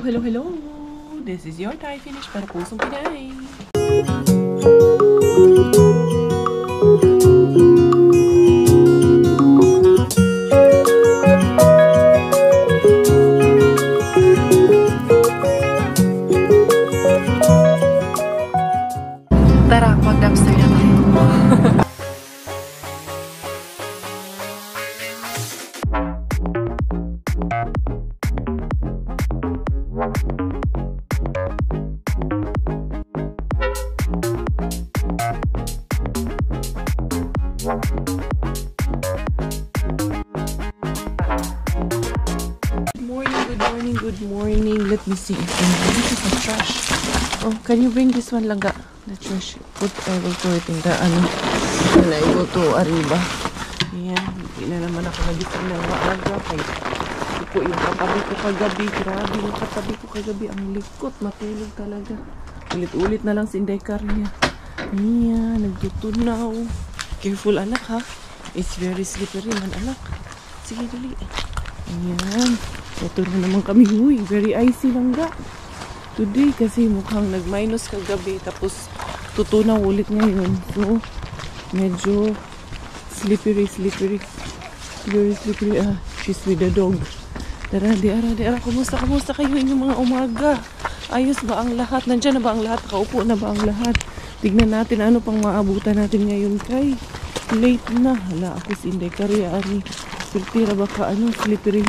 Hello. This is your Thai finish para pusong Pinay. Tara, mag-dumpster na tayo. Good morning. Let me see if this is the trash. Oh, can you bring this one, Langga? The trash. I will throw it in the when I go to Arriba. Ayan. Hindi na naman ako nagising ng maaga. Kaya ito po yung katabi ko kagabi. Grabe yung katabi ko kagabi. Ang likot. Matulog talaga. Ulit-ulit na lang si Indekar niya. Ayan. Nagtutunaw. Careful, anak, ha? It's very slippery man, anak. Sige, dali. Ayan. Ito na naman kami. Uy, very icy lang ga. Today kasi mukhang nag-minus kagabi. Tapos tutunaw ulit ngayon. So, medyo slippery. Very slippery. She's with the dog. Tara, di ara. Kumusta kayo inyong mga umaga? Ayos ba ang lahat? Nandyan na ba ang lahat? Kaupo na ba ang lahat? Tignan natin ano pang maabutan natin ngayon kay. Late na. Hala, ako si Indekar Ari. Piltira baka slippery.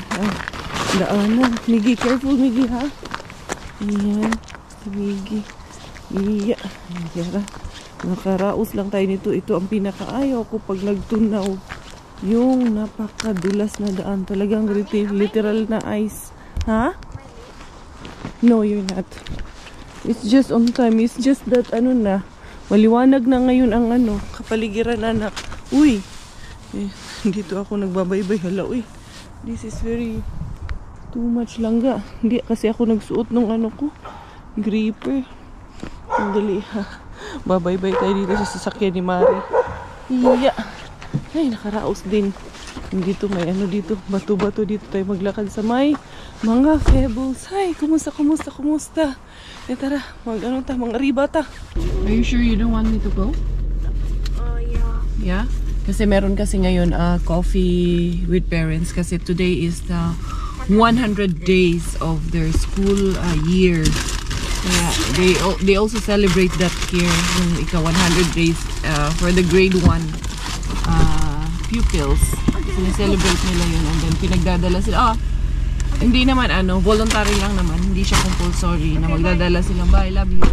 Daanan. Migi, careful Migi, ha? Ayan. Migi. Iya. Ayan. Nakaraos lang tayo nito. Ito ang pinakaayaw ko pag nagtunaw. Yung napakadulas na daan. Talagang literal na ice. Ha? No, you're not. It's just on time. It's just that maliwanag na ngayon ang kapaligiran, anak. Uy. Dito ako nagbabaybay. Hala, uy. This is very too much Langga. Hindi kasi ako nagsuot nung ko. Gripper. Dali, ha. Babaybay tayo dito sa sasakyan ni Mari. Iya. Ay, nakaraos din. Dito may dito. Bato-bato dito tayo maglakad sa may mga pebbles. Ay, kumusta? Tara, mga riba ta. Are you sure you don't want me to go? Yeah. Yeah? Kasi meron kasi ngayon coffee with parents kasi today is the 100 days of their school year. Yeah, they also celebrate that here yung 100 days for the grade 1 pupils. Celebrate nila yun and then pinagdadala sila. Hindi naman voluntary lang naman, hindi siya compulsory na magdadala silang bye, love you.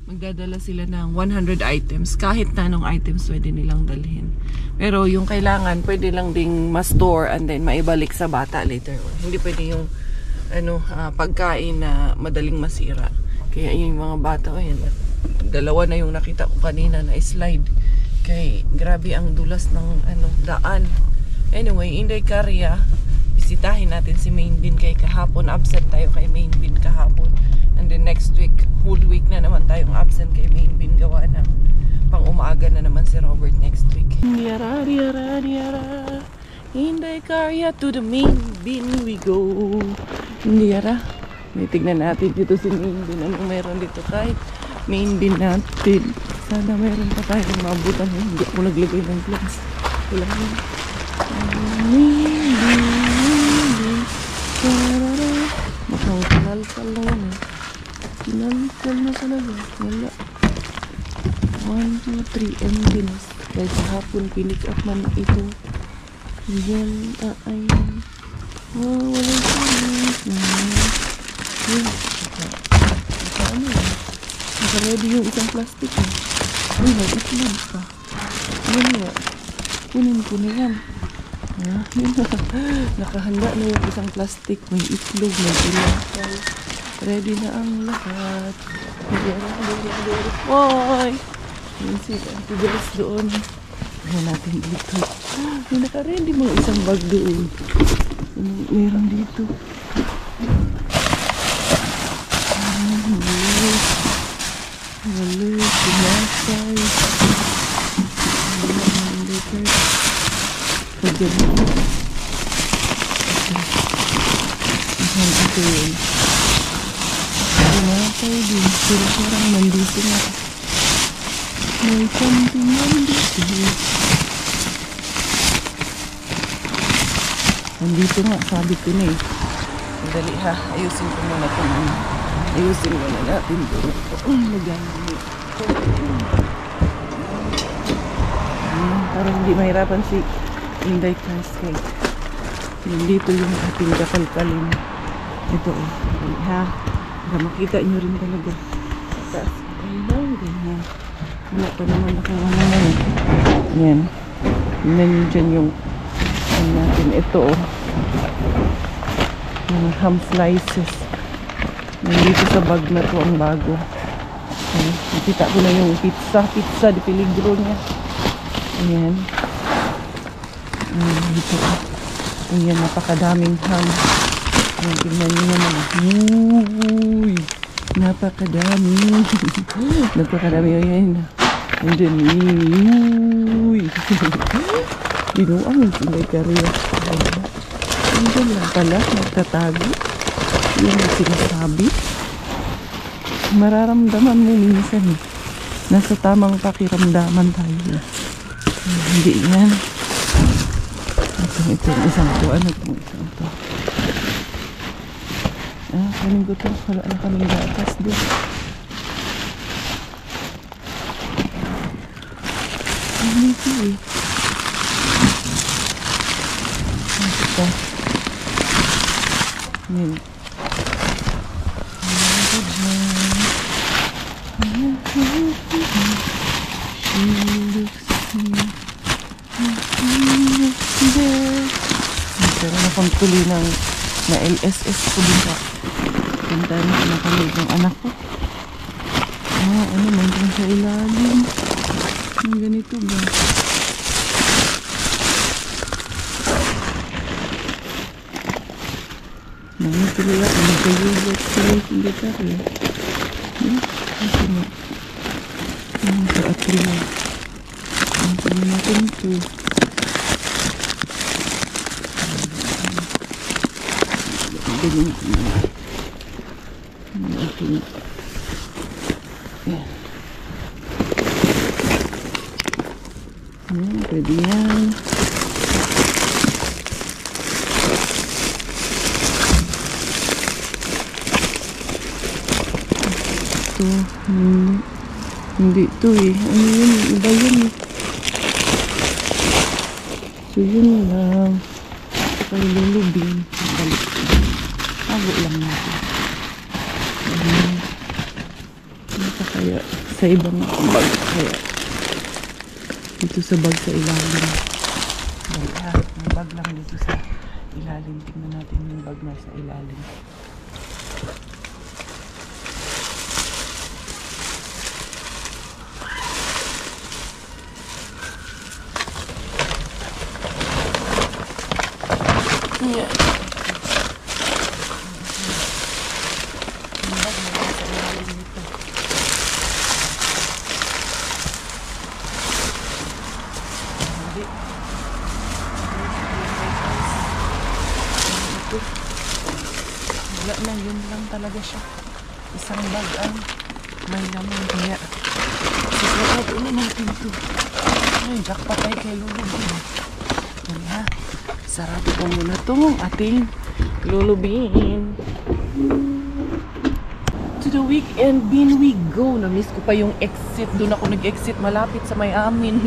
Magdadala sila ng 100 items. Kahit na anong items pwede nilang dalhin. Pero yung kailangan, pwede lang ding ma-store and then maibalik sa bata later on. Hindi pwede yung pagkain na madaling masira. Kaya yung mga bata, dalawa na yung nakita ko kanina na slide. Kaya grabe ang dulas ng daan. Anyway, Indekar, bisitahin natin si Mainbin kay kahapon. Absent tayo kay Mainbin kahapon. And then next week, whole week na naman tayong absent kay Mainbin gawa ng pang-umaga na naman si Robert next week. Diara. Indekar, to the Mainbin we go. Diara. May tignan natin dito si Mainbin. Anong meron dito kahit Mainbin natin. Sana meron pa tayong mabutan. Hindi ako naglagay ng gloves. Wala na. Mainbin. Makautalal-tal na yan Sinalsal na talaga. Wala. 1, 2, 3 engines. Dahil sa hapon pinik up man ito. Yan. Ayan. Wala siya. Naka-ready yung isang plastic. Uy, nag-itlog ka. Yan. Kunin ko na yan. Nakahanda na yung isang plastic. May itlog, may ilakay. Ready na ang lahat. Hoy! Yan si Auntie Bess doon. Ayan natin dito. May naka-ready mga isang bag doon. Meron dito. Walis, pinasay. Pagyan mo. Ito yun. kayo din. Pero parang nandito na. May something nandito. Nandito nga, sabi ko na eh. Dali ha, ayusin ko muna ito. Ayusin muna natin ito. Lagyan mo. Para hindi mahirapan si Inday Cascade. Nandito yung ating kakalkalin. Ito oh. Ha? Para makita nyo rin talaga. Taas. Ayun, ganyan. Wala pa naman ako naman. Yan. Tingnan nyo dyan yung natin. Ito oh. Yung ham slices. Nandito sa bag na to ang bago. Nakita ko na yung pizza. Pizza di peligro niya. Ayan. Dito oh. Ayan, napakadaming ham. Ayan, tingnan nyo naman. Uy! Napakadami. Napakadami. Ayan. And then, uy! Binuang yung Inday Caria. Ayan lang pala. Nagtatago. Yan ang sinasabi. Mararamdaman mo minsan. Nasa tamang pakiramdaman tayo. Hindi yan. Ito isang to. Ano itong isang to? Kanin ko to. Wala na kaming gatas doon. Ano ito eh? Ano ito? Yan. Meron akong tuloy ng na LSS ko din sa puntahan na nakamig ng anak ko. Ano meron sa ilalim ng ganito ba? Tuloy ako nagkayugot tuloy hindi ka rin. Kasi mo sa atrilo ang tuloy natin ito. Ganyan ating pwede yan. Ito hindi ito eh. Ano yun? Iba yun eh. So yun lang. Kaya lulubing. Balik. Tago lang natin. Ito kaya sa ibang bag. Kaya dito sa bag sa ilalim. Balik ha. May bag lang dito sa ilalim. Tingnan natin yung bag na sa ilalim. Yeah. Wala na, yun lang talaga siya. Isang bag ang may laman kaya sigurado na natin ito. Ay, jackpot ay kay lulubin. Yan ha. Sarado ko muna itong ating lulubin. To the weekend bin we go. Na-miss ko pa yung exit. Doon ako nag-exit malapit sa may amin.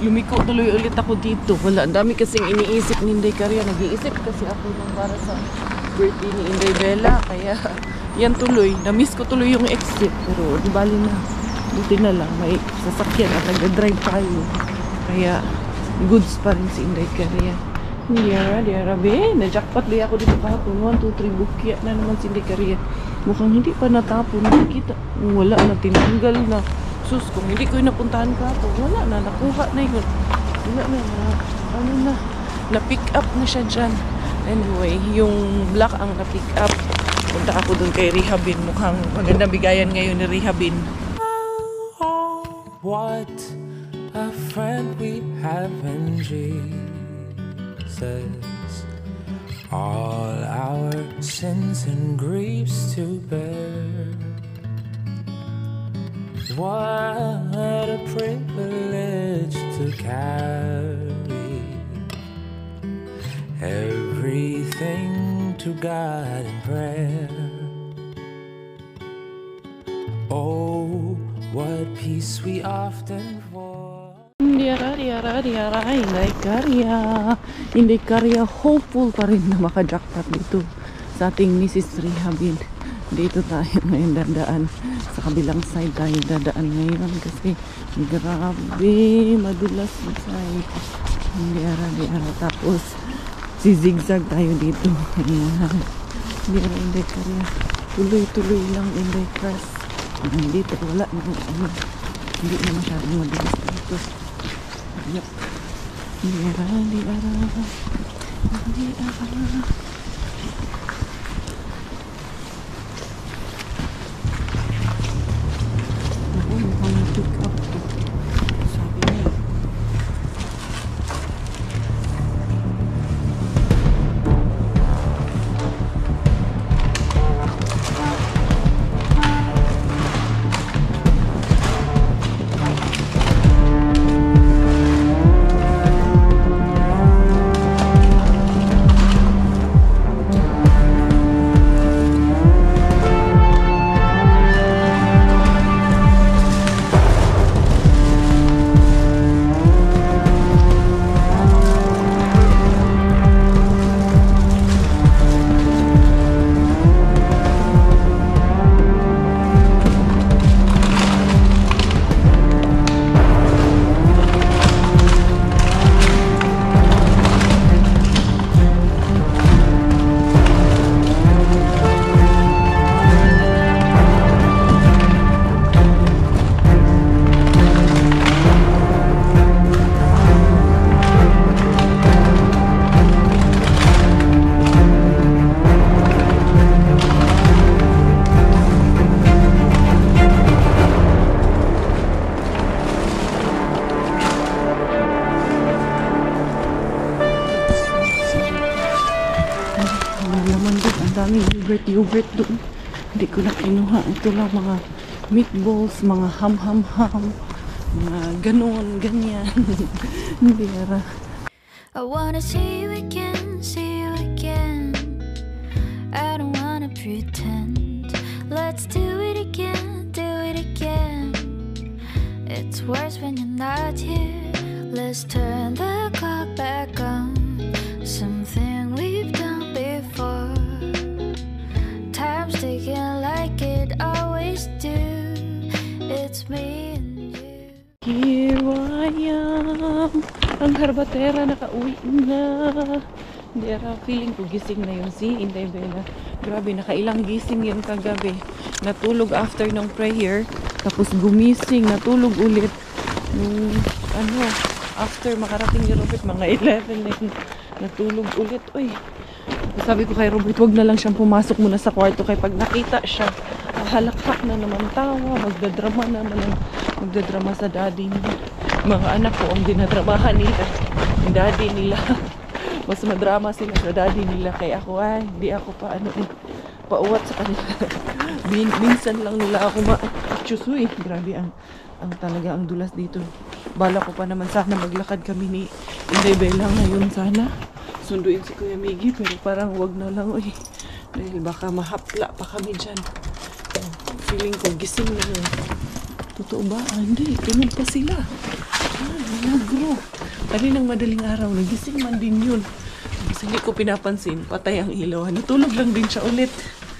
Lumiko tuloy ulit ako dito. Wala, ang dami kasing iniisip ni Inday Caria. Nag-iisip kasi ako nung para sa birthday ni Inday Bella. Kaya yan tuloy. Na-miss ko tuloy yung exit. Pero di bali na. Buti na lang. May sasakyan at nag-drive tayo. Kaya goods pa rin si Inday Caria. Diara, be. Na-jackpot di ako dito kahapon. 1, 2, 3 bukya na naman si Inday Caria. Mukhang hindi pa natapon. Nakikita. Wala na, tinanggal na. Sus, kung hindi ko yung napuntahan kahapon, wala na, nakuha na yun. Wala na, ano na. Na-pick up na siya dyan. Anyway, yung black ang na-pick up. Punta ako dun kay Rehabin. Mukhang magandang bigayan ngayon ni Rehabin. What a friend we have in Jesus. All our sins and griefs to bear. What a privilege to carry everything to God in prayer. Oh, what peace we often fall. Hindi karya, hopeful pa rin na maka-jackpot dito sa ating Mrs. Rehabin. Dito tayo ngayon dadaan, sa kabilang side tayo dadaan ngayon kasi grabe madulas na side. Hindi ara, tapos zigzag tayo dito. Ayan. Hindi karya, tuloy lang Inday Crest. Dito wala na hindi na masyadong madulas dito. Yep. Hindi ara. Daming yogurt doon. Hindi ko na kinuha. Ito lang mga meatballs, mga ham, mga ganon, ganyan. Hindi ara. I wanna see you again, I don't wanna pretend. Let's do it again, It's worse when you're not here. Let's turn the clock back on. Something we've done before. Time's ticking like it always do. It's me and you. Here I am. Ang harbatera nakauwi na. Hindi ara, feeling ko gising na yun si Inday Bella. Grabe, nakailang gising yun kagabi. Natulog after ng prayer. Tapos gumising, natulog ulit. After makarating ni Robert, mga 11 na yun. Natulog ulit. Uy, sabi ko kay Robert, wag na lang siyang pumasok muna sa kwarto. Kaya pag nakita siya, halakak na naman tawa. Magdadrama sa daddy niya. Mga anak ko ang dinadramahan nila. Yung daddy nila. Mas madrama sila sa daddy nila. Kaya ako, hindi ako pauwat sa kanila. Minsan lang nila ako ma-chusuy. Grabe ang talaga ang dulas dito. Bala ko pa naman sana maglakad kami ni Inday Bella ngayon sana. Sunduin si Kuya Miggy, pero parang wag na lang. Dahil baka mahapla pa kami dyan. Feeling ko gising na yun. Totoo ba? Hindi. Tulog pa sila. Nagro. Kaninang madaling araw, nagising man din yun. Kasi hindi ko pinapansin. Patay ang ilaw. Natulog lang din siya ulit.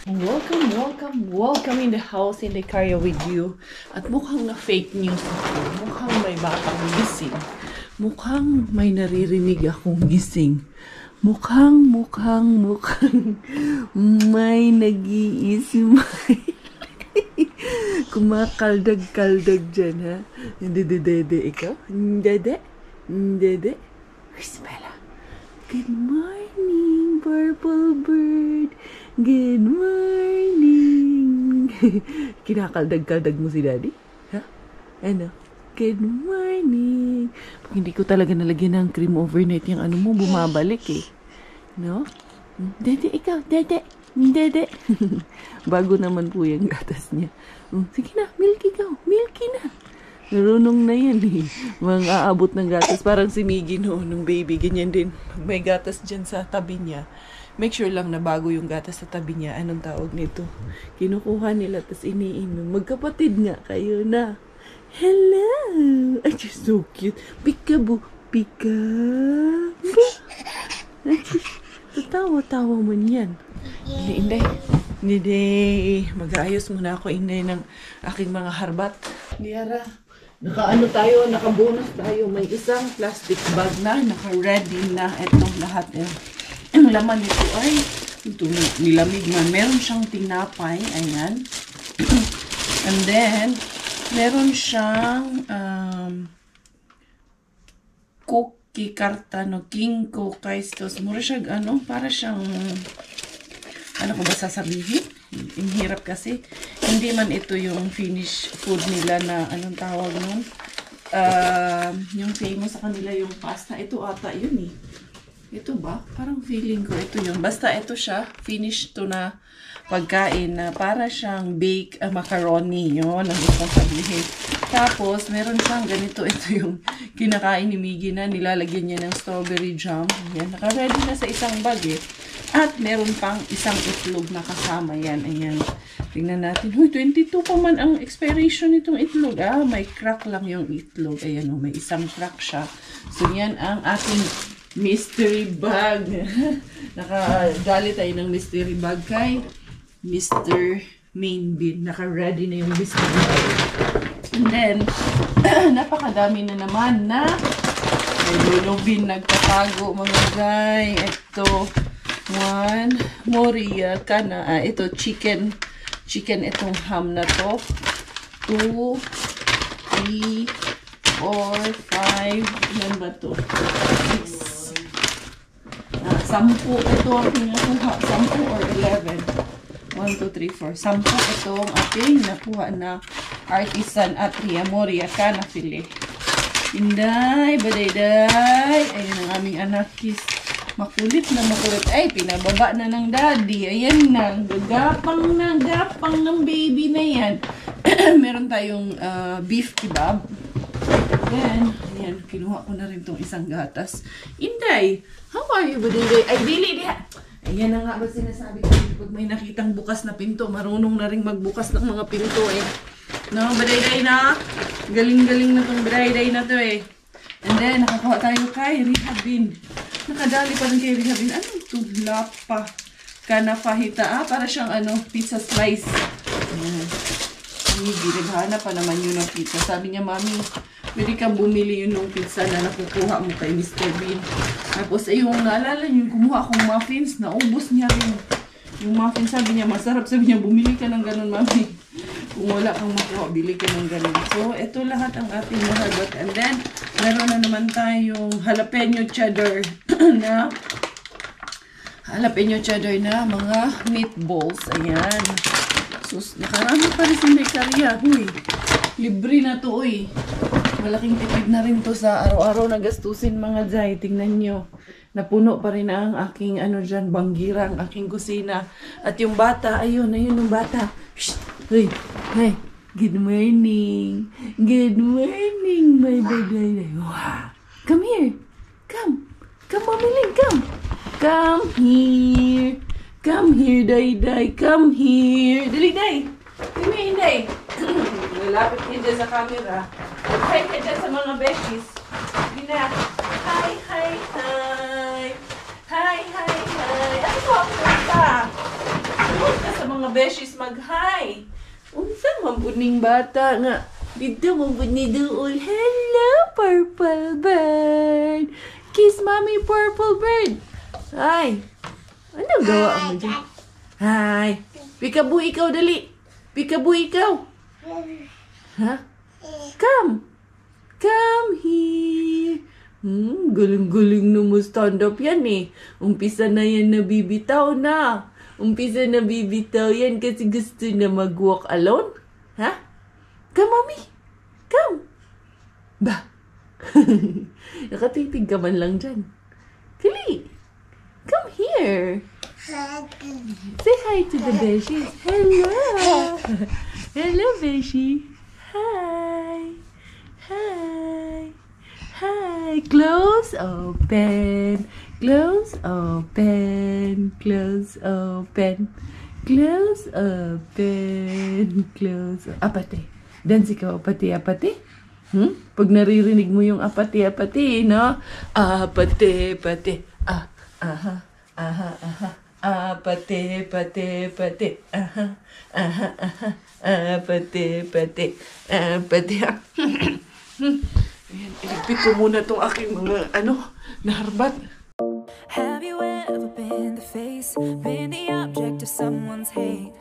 Welcome in the house, in the car with you. At mukhang na fake news ako. Mukhang may batang gising. Mukhang may naririnig akong gising. Mukhang may nag-iismay. Kumakaldag-kaldag dyan, ha? Dede, ikaw? Dede? Bella. Good morning, purple bird. Good morning. Kinakaldag-kaldag mo si daddy? Ha? Ano? Good morning. Pag hindi ko talaga nalagyan ng cream overnight, yung ano mo, bumabalik eh. No? Dede, ikaw. Dede. Bago naman po yung gatas niya. Sige na, milk ikaw. Milky na. Narunong na yan eh. Mga aabot ng gatas. Parang si Miggy noon, nung baby. Ganyan din. Pag may gatas dyan sa tabi niya, make sure lang na bago yung gatas sa tabi niya. Anong tawag nito? Kinukuha nila, tapos iniinom. Magkapatid nga kayo na. Hello! Ay, just so cute. Peekaboo. Peekaboo. Tatawa-tawa man yan. Inday. Inday. Mag-aayos muna ako, Inday, ng aking mga harbat. Liara. Naka-ano tayo, naka-bonus tayo. May isang plastic bag na, naka-ready na. Itong lahat. Ang laman nito ay, ito, nilamig man. Meron siyang tinapay. Ayan. And then, meron siyang cookie karta, no? King cookies. Mura siya, para siyang, ano ko ba sasabihin? Ang hirap kasi. Hindi man ito yung finish food nila na, anong tawag nun? Yung famous sa kanila yung pasta. Ito ata yun eh. Ito ba? Parang feeling ko ito yun. Basta ito siya, finish to na pagkain na para siyang baked macaroni. Yun, ang gusto sabihin. Tapos, meron siyang ganito. Ito yung kinakain ni Miggy na nilalagyan niya ng strawberry jam. Yan, naka-ready na sa isang bag eh. At meron pang isang itlog na kasama yan. Ayan. Tingnan natin. Huy, 22 pa man ang expiration nitong itlog. May crack lang yung itlog. Ayan, may isang crack siya. So, yan ang ating mystery bag. Nakadali tayo ng mystery bag kay Mr. Main Bin. Naka-ready na yung mystery bag. And then, napakadami na naman na may lulubin nagtatago mga guy. Ito, 1, Moria ka na. Ito, chicken itong ham na to. 2, 3, 4, 5, ilan ba to? 6. 10 ito ang pinakuha. 10 or 11. 1, 2, 3, 4. 10 itong ating nakuha na artisan at Moria ka na fili. Inday, badayday. Ayun ang aming anak kiss. Makulit na makulit. Ay, pinababa na ng daddy. Ayan na. Gapang ng baby na yan. Meron tayong beef kebab. Then, ayan, kinuha ko na rin itong isang gatas. Inday, how are you, badayday? Ay, dili diha. Ayan na nga ba sinasabi ko. Pag may nakitang bukas na pinto, marunong na rin magbukas ng mga pinto eh. No, badayday na. Galing-galing na itong badayday na to eh. And then, nakakuha tayo kay Rihabin. Nakadali pa rin kay Rihabin. Ano ito? Lapa. Kanafahita. Para siyang pizza slice. Naghahanap pa naman yun ng pizza. Sabi niya, Mami, pwede kang bumili yun ng pizza na nakukuha mo kay Mr. Bean. Tapos, yung naalala niyo, kumuha akong muffins. Naubos niya rin. Yung muffins, sabi niya, masarap. Sabi niya, bumili ka ng ganun, Mami. Kung wala kang makuha, bili ka ng ganun. So, ito lahat ang ating mahagot. And then, meron na naman tayong jalapeno cheddar na mga meatballs. Ayan. Sus, nakarami pa rin si Mekaria. Huy, libre na to, uy. Malaking tipid na rin to sa araw-araw na gastusin mga jay. Tingnan nyo. Napuno pa rin ang aking dyan, banggira, ang aking kusina. At yung bata, ayun yung bata. Shh! Hey, good morning. Good morning, my baby. Wow. Come here. Come, Mamiling, come. Come here. Come here, Day. Come here. Dali, Day. Come here, Day. Lalapit ka dyan sa camera. Hi ka dyan sa mga beshies. Gina. Hi. Ano ko ang punta? Huwag ka sa mga beshies mag-hi. Unsa mabuning bata nga. Dito mabuni doon. Hello, purple bird. Kiss mommy, purple bird. Hi. Ano gawa mo dyan? Hi. Peekaboo ikaw, dali. Peekaboo ikaw. Ha? Come here. Galing-galing na mo stand up yan eh. Umpisa na yan nabibitaw na. Umpisa na bibitaw yan kasi gusto na mag-walk alone. Ha? Come, mommy. Come. Ba? Nakatitig ka man lang dyan. Kali. Come here. Say hi to the Beshi. Hello. Hello, Beshi. Hi. Hi. Hi. Close, open. Close, open. Close, open. Close, open. Close, apate. Dance ikaw, apate. Pag naririnig mo yung apate, no? Apate. Aha. Apate. Aha. Apate. Ayan, iligpit ko muna tong aking mga, naharbat. Have you ever been the face, been the object of someone's hate?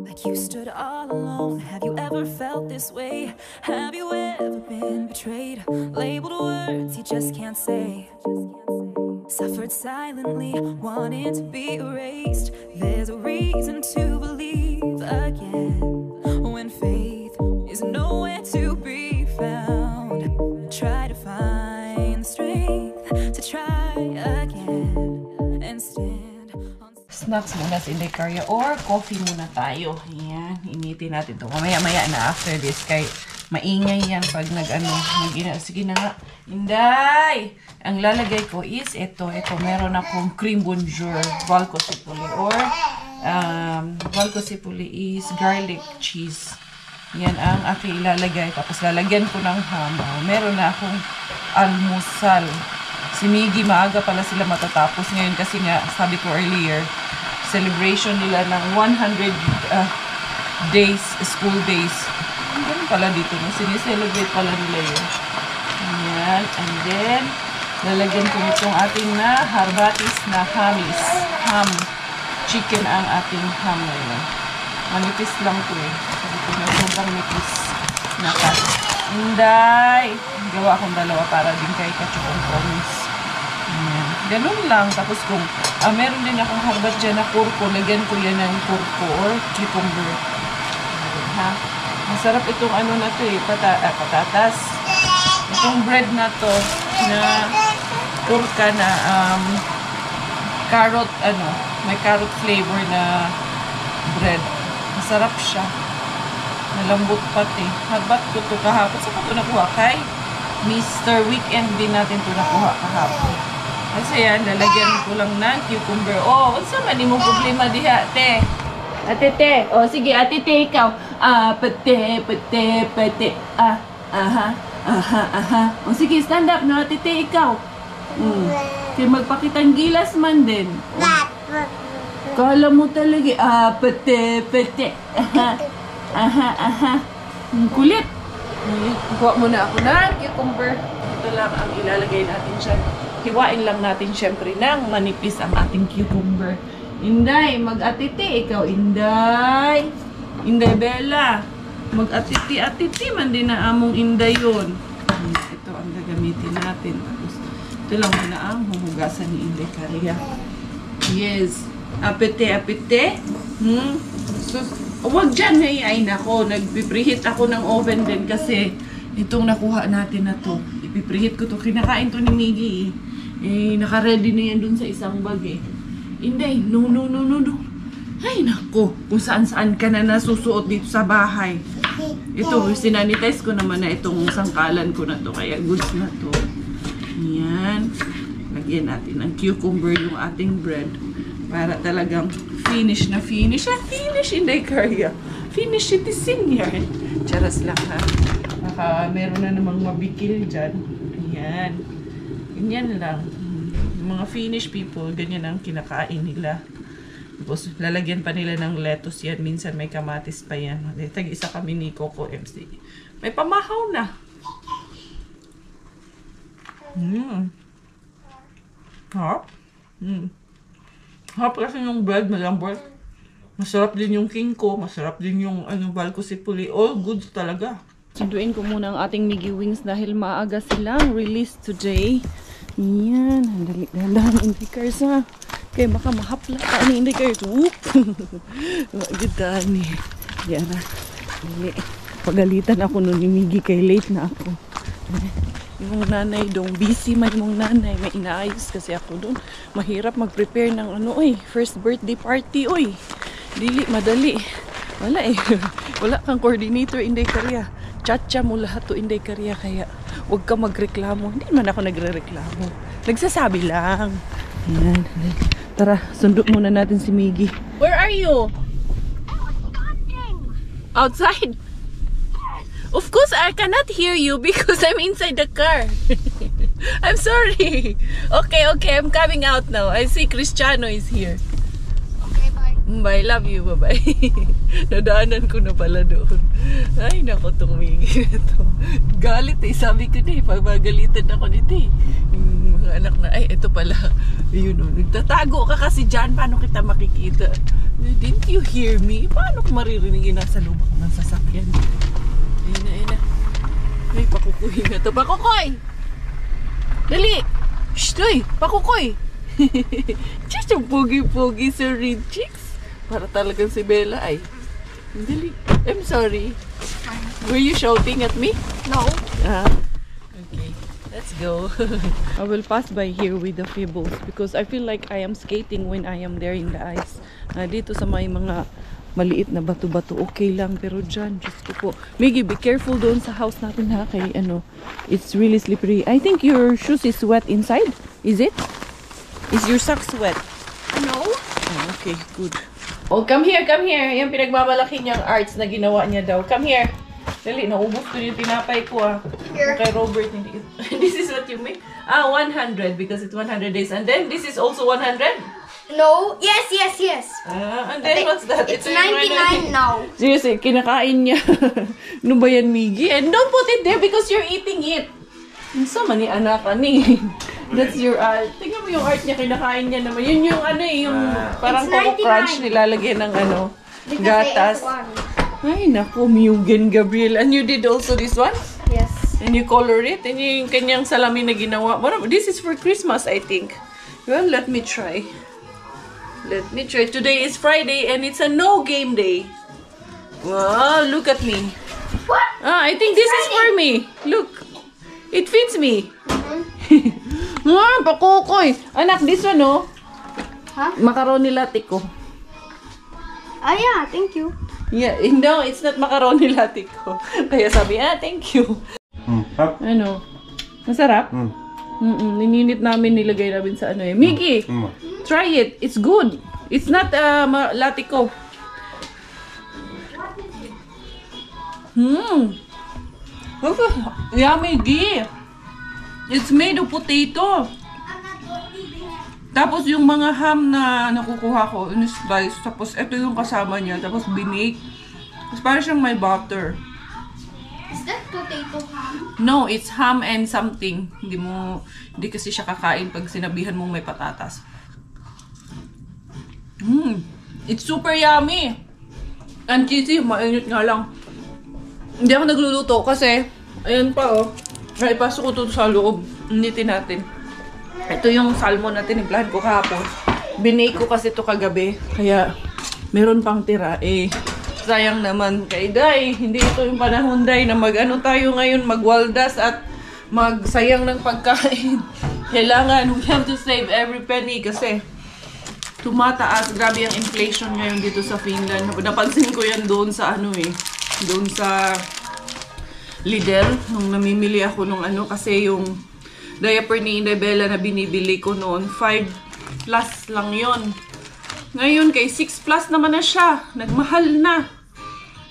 Like you stood all alone. Have you ever felt this way? Have you ever been betrayed, labeled words you just can't say? Suffered silently, wanting to be erased. There's a reason to believe again when faith is nowhere to be found. Try to find the strength to try again and stand on. Snacks muna si Inday or coffee muna tayo. Ayan, initin natin ito. Mamaya na after this kay maingay yan pag sige na nga. Inday! Ang lalagay ko is ito, meron akong cream bonjour, Valcosipuli, or Valcosipuli is garlic cheese. Yan ang aking ilalagay. Tapos lalagyan ko ng ham. Meron na akong almusal. Si Miggy, maaga pala sila matatapos ngayon kasi nga, sabi ko earlier, celebration nila ng 100 days, school days. Ganun pala dito, sinicelebrate pala nila yun. Ayan, and then, lalagyan ko itong ating na harbatis na ham. Chicken ang ating ham ngayon. Manipis lang to eh. Sabi ko na sobrang nipis na cut. Inday! Gawa akong dalawa para din kay Kachukong promise. Ayan. Ganun lang. Tapos kung meron din akong harbat dyan na kurko, lagyan ko yan ng kurko or cucumber. Ayan, ha? Masarap itong na to eh. Patatas. Itong bread na to na kurka na carrot, may carrot flavor na bread. Masarap siya. Malambot pati. Harbat ko to kahapon. Saan ko ito nakuha? Kay Mr. Weekend din natin ito nakuha kahapon. Kasi yan, lalagyan ko lang ng cucumber. Oh, what's naman yung problema diha, te? Ate, te. Oh, sige, ate, te, ikaw. Pate. Aha. O sige, stand up no, ate, te, ikaw. Kaya magpakitang gilas man din. Kala mo talaga, pate. Aha. Kulit. Kuha muna ako ng cucumber. Ito lang ang ilalagay natin siya. Hiwain lang natin syempre ng manipis ang ating cucumber. Inday, mag-atiti. Ikaw, Inday. Inday Bella. Mag-atiti man din na among Inday yun. Ito ang gagamitin natin. Tapos, ito lang muna ang humugasan ni Inday Caria. Yes. Apete. So, huwag dyan ngayon ako. Nagpipreheat ako ng oven din kasi itong nakuha natin na to. Ipipreheat ko to. Kinakain to ni Miggy naka-ready na yan dun sa isang bag eh. Inday, no. Ay, nako. Kung saan-saan ka na nasusuot dito sa bahay. Ito, sinanitize ko naman na itong sangkalan ko na to. Kaya goods na to. Ayan. Lagyan natin ng cucumber yung ating bread. Para talagang finish na finish. Inday Caria. Finish citizen yan. Charas lang ha. Baka meron na namang mabikil dyan. Ayan. Ganyan lang. Yung mga Finnish people, ganyan ang kinakain nila. Tapos, lalagyan pa nila ng lettuce yan. Minsan may kamatis pa yan. Tag-isa kami ni Coco MC. May pamahaw na. Harap. Harap kasi yung bread, malambot. Masarap din yung kinko. Masarap din yung Valcosipuli. All good talaga. Sunduin ko muna ang ating Miggy Wings dahil maaga silang release today. Yan, dali-dalan hindi karsa. Kaya baka mahapla ka ni hindi kayo. Whoop! Gita ni. Yara. Pagalitan ako nun ni Miggy kay late na ako. Yung nanay dong busy man yung nanay. May inaayos kasi ako dun. Mahirap mag-prepare ng first birthday party. Dili, madali. Wala eh. Wala kang coordinator, Inday Karya. Chacha mo lahat to, Inday Karya. Kaya huwag ka magreklamo. Hindi man ako nagre-reklamo. Nagsasabi lang. Ayan. Tara, sundot muna natin si Miggy. Where are you? Outside? Of course, I cannot hear you because I'm inside the car. I'm sorry. Okay, I'm coming out now. I see Cristiano is here. Bye, love you, bye-bye. Nadaanan ko na pala doon. Ay, naku, tong Miggy na to. Galit eh, sabi ko na eh, pagmagalitan ako nito eh. Yung mga anak na, ay, ito pala. Yun o, nagtatago ka kasi dyan, paano kita makikita? Didn't you hear me? Paano ko maririnig yung nasa lubak ng sasakyan? Ayun na. Ay, pakukuhin na to. Pakukoy! Dali! Shh, doy! Pakukoy! Just yung pogi-pogi sa red cheeks. Para talagang si Bella ay. Dali. I'm sorry. Were you shouting at me? No. Okay. Let's go. I will pass by here with the Feebles because I feel like I am skating when I am there in the ice. Dito sa may mga maliit na bato-bato, okay lang. Pero dyan, Diyos ko po. Miggy, be careful doon sa house natin ha. Kay ano, it's really slippery. I think your shoes is wet inside. Is it? Is your socks wet? No. Oh, okay, good. Oh, come here, come here. Yung pinagmamalaki niyang arts na ginawa niya daw. Come here. Dali, naubos ko yung tinapay ko ah. Here. Kay Robert, hindi. This is what you make? 100 because it's 100 days. And then, this is also 100? No. Yes. And then, what's that? It's 99 now. Seriously, kinakain niya. Ano ba yan, Miggy? And don't put it there because you're eating it. So, mani anak ani. That's your art. Tingnan mo yung art niya, kinakain niya naman. Yun yung ano eh, yung parang Coco Crunch nilalagyan ng ano, gatas. Ay, naku, Mugen Gabriel. And you did also this one? Yes. And you color it? And yung kanyang salamin na ginawa. This is for Christmas, I think. Well, let me try. Today is Friday and it's a no game day. Wow, look at me. What? I think this is for me. Look. It fits me. Pakukoy. Anak, this one, no? Huh? Macaroni latte ko. Yeah, thank you. Yeah, no, it's not macaroni latte ko. Kaya sabi, thank you. Ano? Masarap? Nininit namin, nilagay namin sa ano eh. Miggy, try it. It's good. It's not latte ko. Yummy, Miggy. It's made of potato. Tapos yung mga ham na nakukuha ko, in-slice. Tapos ito yung kasama niya. Tapos binake. Tapos parang siyang may butter. Is that potato ham? No, it's ham and something. Hindi kasi siya kakain pag sinabihan mong may patatas. It's super yummy. And cheesy, mainit nga lang. Hindi ako nagluluto kasi, ayan pa oh. Ay, pasok ko ito sa loob. Initin natin. Ito yung salmon na tinimplahan ko kahapon. Binake ko kasi ito kagabi. Kaya, meron pang tira. Sayang naman kay Day. Hindi ito yung panahon, Day, na mag-ano tayo ngayon, magwaldas at magsayang ng pagkain. Kailangan, we have to save every penny kasi tumataas. Grabe ang inflation ngayon dito sa Finland. Napansin ko yan doon sa ano doon sa Lidl, nung namimili ako nung ano, kasi yung diaper ni Inday Bella na binibili ko noon, 5 plus lang yon. Ngayon, kay 6 plus naman na siya. Nagmahal na.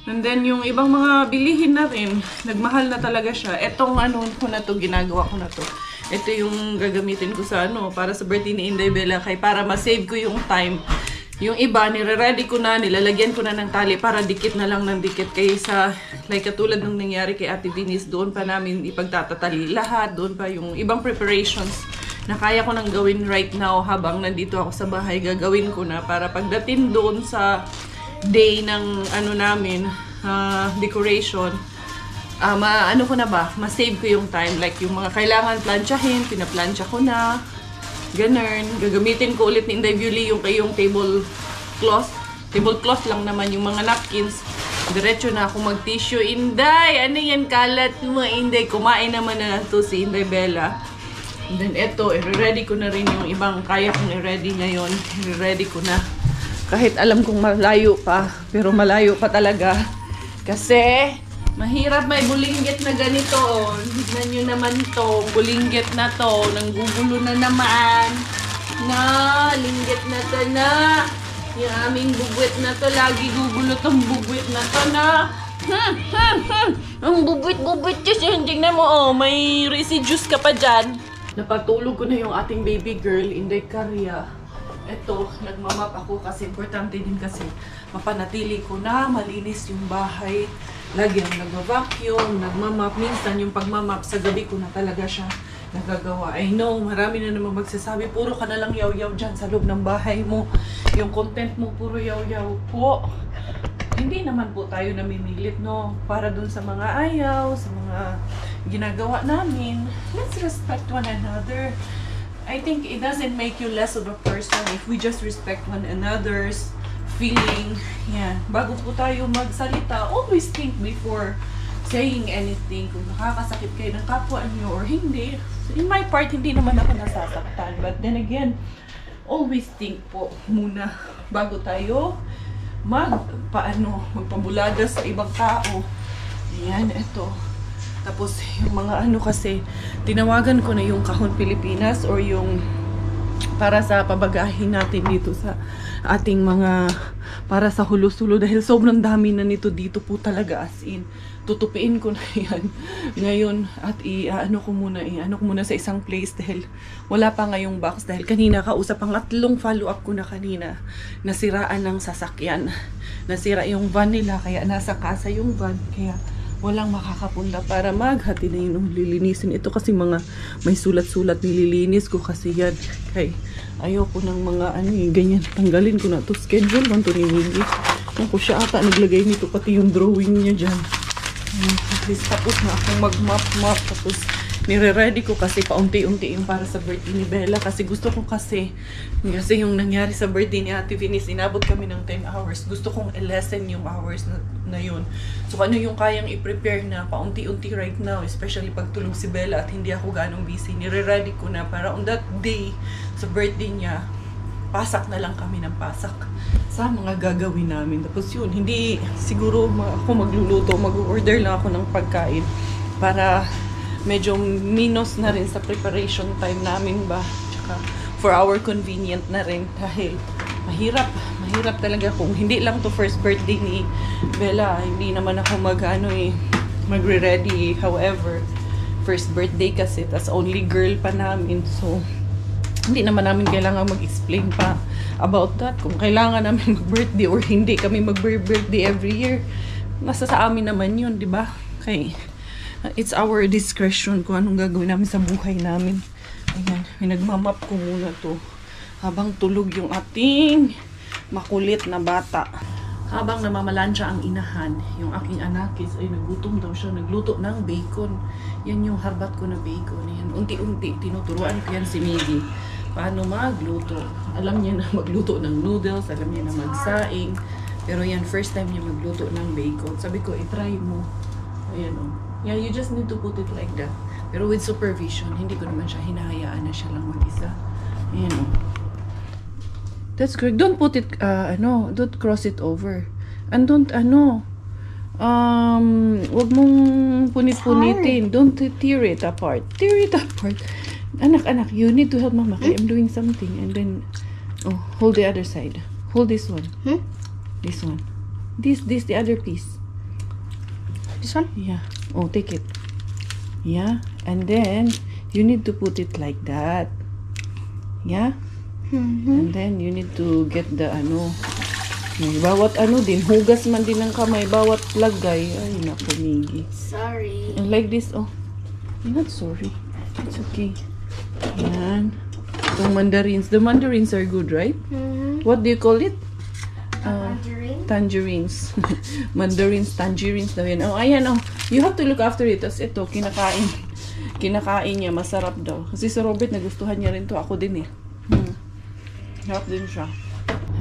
And then, yung ibang mga bilihin na rin, nagmahal na talaga siya. Etong ano ko na to, ginagawa ko na to. Ito yung gagamitin ko sa ano, para sa birthday ni Inday Bella, kay para ma-save ko yung time. Yung iba, nire-ready ko na, nilalagyan ko na ng tali para dikit na lang ng dikit. Kaysa, like katulad nung nangyari kay Ate Denise, doon pa namin ipagtatatali lahat. Doon pa yung ibang preparations na kaya ko nang gawin right now habang nandito ako sa bahay. Gagawin ko na para pagdating doon sa day ng ano namin, decoration, ano ko na ba, ma-save ko yung time. Like yung mga kailangan planchahin, pinaplansya ko na. Ganun. Gagamitin ko ulit ni Inday Beauty yung tablecloth. Tablecloth lang naman yung mga napkins. Diretso na ako mag-tissue. Inday! Ano yan? Kalat mo, Inday. Kumain naman na to si Inday Bella. And then eto, i-ready ko na rin yung ibang kaya kong i-ready ngayon. I-ready ko na. Kahit alam kong malayo pa, pero malayo pa talaga. Kasi, mahirap may bulinggit na ganito. Tignan nyo naman to, bulinggit na to. Nanggugulo na naman. Na, linggit na to na. Yung aming bubwit na to, lagi gugulo tong bubwit na to na. Ang bubwit-bubwit dyan. Tingnan mo, oh, may residues ka pa dyan. Napatulog ko na yung ating baby girl, Inday Karya. Ito, nagmamap ako kasi importante din kasi mapanatili ko na malinis yung bahay. Lagi ang nag-vacuum, nagmamap. Minsan yung pagmamap sa gabi ko na talaga siya nagagawa. I know, marami na naman magsasabi, puro ka na lang yaw-yaw dyan sa loob ng bahay mo. Yung content mo, puro yaw-yaw po. Hindi naman po tayo namimilit, no? Para dun sa mga ayaw, sa mga ginagawa namin. Let's respect one another. I think it doesn't make you less of a person if we just respect one another's feeling. Yeah. Bago po tayo magsalita, always think before saying anything. Kung nakakasakit kayo ng kapwa niyo or hindi. In my part, hindi naman ako nasasaktan. But then again, always think po muna bago tayo magpabulada sa ibang tao. Ayan, ito. Tapos, yung mga ano kasi, tinawagan ko na yung Kahon Pilipinas or yung para sa pabagahin natin dito sa ating mga, para sa hulo-sulo dahil sobrang dami na nito dito po talaga as in. Tutupiin ko na yan ngayon at i-ano ko muna sa isang place dahil wala pa ngayong box dahil kanina kausap ang 3 follow-up ko na kanina. Nasiraan ng sasakyan. Nasira yung van nila kaya nasa kasa yung van kaya walang makakapunta para maghati na yun lilinisin. Ito kasi mga may sulat-sulat nililinis ko kasi yan. Kay ayoko ng mga ganyan. Tanggalin ko na to. Schedule man to ni Miggy. Ako siya ata naglagay nito pati yung drawing niya dyan. At least tapos na akong mag-map. Tapos nire-ready ko kasi paunti-unti yung para sa birthday ni Bella. Kasi gusto ko kasi yung nangyari sa birthday ni Ate Vinis, inabot kami ng 10 hours. Gusto kong i-lessen yung hours na yun. So ano yung kayang i-prepare na paunti-unti right now, especially pag tulog si Bella at hindi ako ganong busy. Nire-ready ko na para on that day, sa birthday niya, pasak na lang kami ng pasak sa mga gagawin namin. Tapos yun, hindi siguro ako magluluto, mag-order lang ako ng pagkain para medyo minus na rin sa preparation time namin ba. Tsaka for our convenient na rin dahil mahirap talaga kung hindi lang to first birthday ni Bella. Hindi naman ako magre-ready. However, first birthday kasi, tas only girl pa namin. So, hindi naman namin kailangan mag-explain pa about that. Kung kailangan namin mag-birthday or hindi kami mag-birthday every year, nasa sa amin naman yun, di ba? Okay. It's our discretion kung anong gagawin namin sa buhay namin. Ayan, pinagmamap ko muna to habang tulog yung ating makulit na bata. Habang namamalansya ang inahan, yung aking anakis ay nagutom daw siya, nagluto ng bacon. Yan yung harbat ko na bacon. Yan, unti-unti, tinuturuan ko yan si Miggy. Paano magluto. Alam niya na magluto ng noodles, alam niya na magsaing. Pero yan, first time niya magluto ng bacon. Sabi ko, i-try mo. Ayan o. Yeah, you just need to put it like that. Pero with supervision, hindi ko naman siya hinahayaan na siya lang mag-isa. Ayan o. That's correct. Don't put it, don't cross it over. And don't, wag mong punit-punitin. Don't tear it apart. Tear it apart. Anak, you need to help Mama. I'm doing something. And then, hold the other side. Hold this one. This one. This, the other piece. This one? Yeah. Oh, take it. Yeah. And then, you need to put it like that. Yeah? And then, you need to get the, bawat din, hugas man din ng kamay, bawat lagay. Ay, naku, Miggy. Sorry. And like this, you're not sorry. It's okay. Yan. Itong mandarins. The mandarins are good, right? What do you call it? Tangerines. Mandarins, tangerines daw yan. Ayan, you have to look after it. Tapos ito, kinakain niya, masarap daw. Kasi si Robert, nagustuhan niya rin to. Ako din eh. Harap din siya.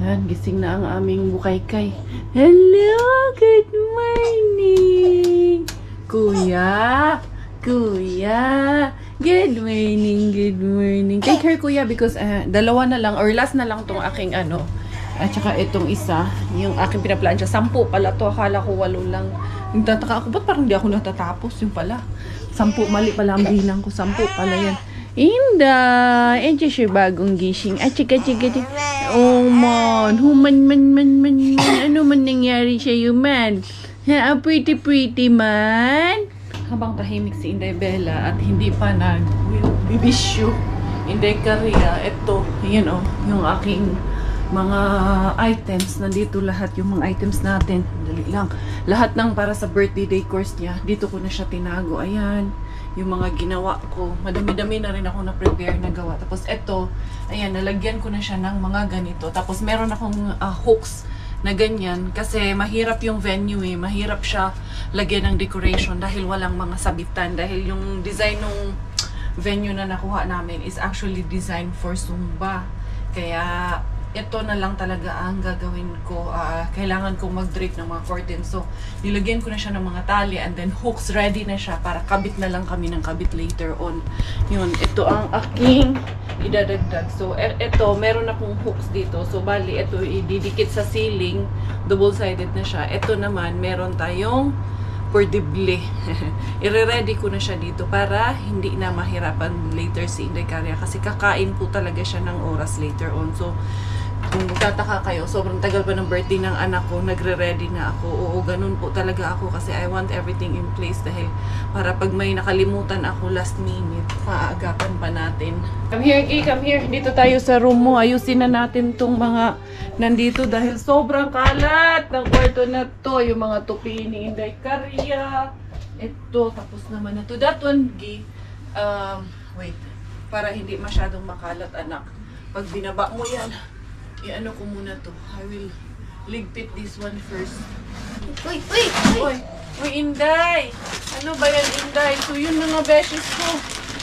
Ayan, gising na ang aming bukaykay. Hello! Good morning! Kuya! Good morning! Take care, Kuya, because dalawa na lang, or last na lang tong aking At saka itong isa, yung aking pinaplansya. 10 pala to. Akala ko 8 lang. Nagtataka ako, ba't parang di ako natatapos? Yung pala. 10, mali pala ang bilang ko. 10 pala yan. Inday! Ito siya bagong gising. Chika. Oh man! Human man. Ano man nangyari sa'yo man? Ha? Pretty man? Habang tahimik si Inday Bella at hindi pa nag-bibisyo. Inday Karia, ito. Yan oh, yung aking mga items. Nandito lahat yung mga items natin. Dali lang. Lahat ng para sa birthday decors niya. Dito ko na siya tinago. Ayan. Yung mga ginawa ko. Madami-dami na rin ako na-prepare na gawa. Tapos ito, ayan, nalagyan ko na siya ng mga ganito. Tapos meron akong hooks na ganyan. Kasi mahirap yung venue eh. Mahirap siya lagyan ng decoration dahil walang mga sabitan. Dahil yung design ng venue na nakuha namin is actually designed for Zumba. Kaya ito na lang talaga ang gagawin ko. Kailangan kong mag-drape ng mga curtains. So, nilagyan ko na siya ng mga tali and then hooks ready na siya para kabit na lang kami ng kabit later on. Yun, ito ang aking idadagdag. So, ito, meron akong hooks dito. So, bali, ito ididikit sa ceiling. Double-sided na siya. Ito naman, meron tayong portable. I-ready ko na siya dito para hindi na mahirapan later si Inday Karia kasi kakain po talaga siya ng oras later on. So, kung magtataka kayo, sobrang tagal pa ng birthday ng anak ko, nagre-ready na ako. Oo, ganun po talaga ako kasi I want everything in place dahil para pag may nakalimutan ako last minute, maaagapan pa natin. Come here, Ki, come here. Dito tayo sa room mo. Ayusin na natin tong mga nandito dahil sobrang kalat ng kwarto na to. Yung mga tupi ni Inday Karia. Ito, tapos naman na to. That one, Gi, wait, para hindi masyadong makalat, anak. Pag binaba mo yan, i-ano ko muna to. I will ligpit this one first. Uy! Uy, Inday! Ano ba yan, Inday? So, yun mga beshes ko.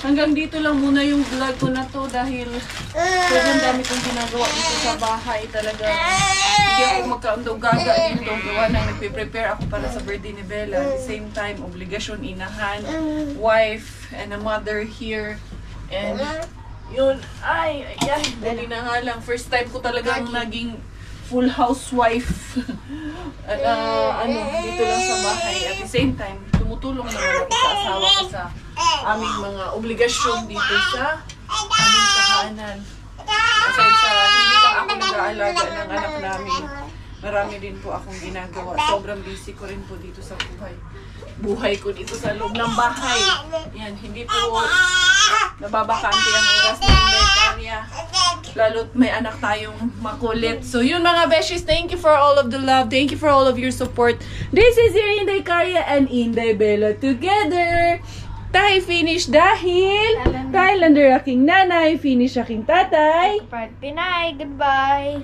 Hanggang dito lang muna yung vlog ko na to dahil sobrang dami kong ginagawa dito sa bahay talaga. Hindi ako magkaundaw-gaga dito. Gawa nang nagpe-prepare ako para sa birthday ni Bella. At the same time, obligasyon, inahan, wife, and a mother here. And yun, dali na nga lang. First time ko talagang naging full housewife. At dito lang sa bahay. At the same time, tumutulong naman ako sa asawa ko sa aming mga obligasyon dito sa aming tahanan. Aside sa hindi lang ako nag-aalaga ng anak namin, marami din po akong ginagawa. Sobrang busy ko rin po dito sa buhay ko dito sa loob ng bahay. Yan, hindi po nababakante ang oras ng Inday Karia. Lalo't may anak tayong makulit. So yun mga beshies, thank you for all of the love. Thank you for all of your support. This is your Inday Karia and Inday Bella together. Tayo finish dahil Thailander aking nanay, finish aking tatay. Pinay, goodbye!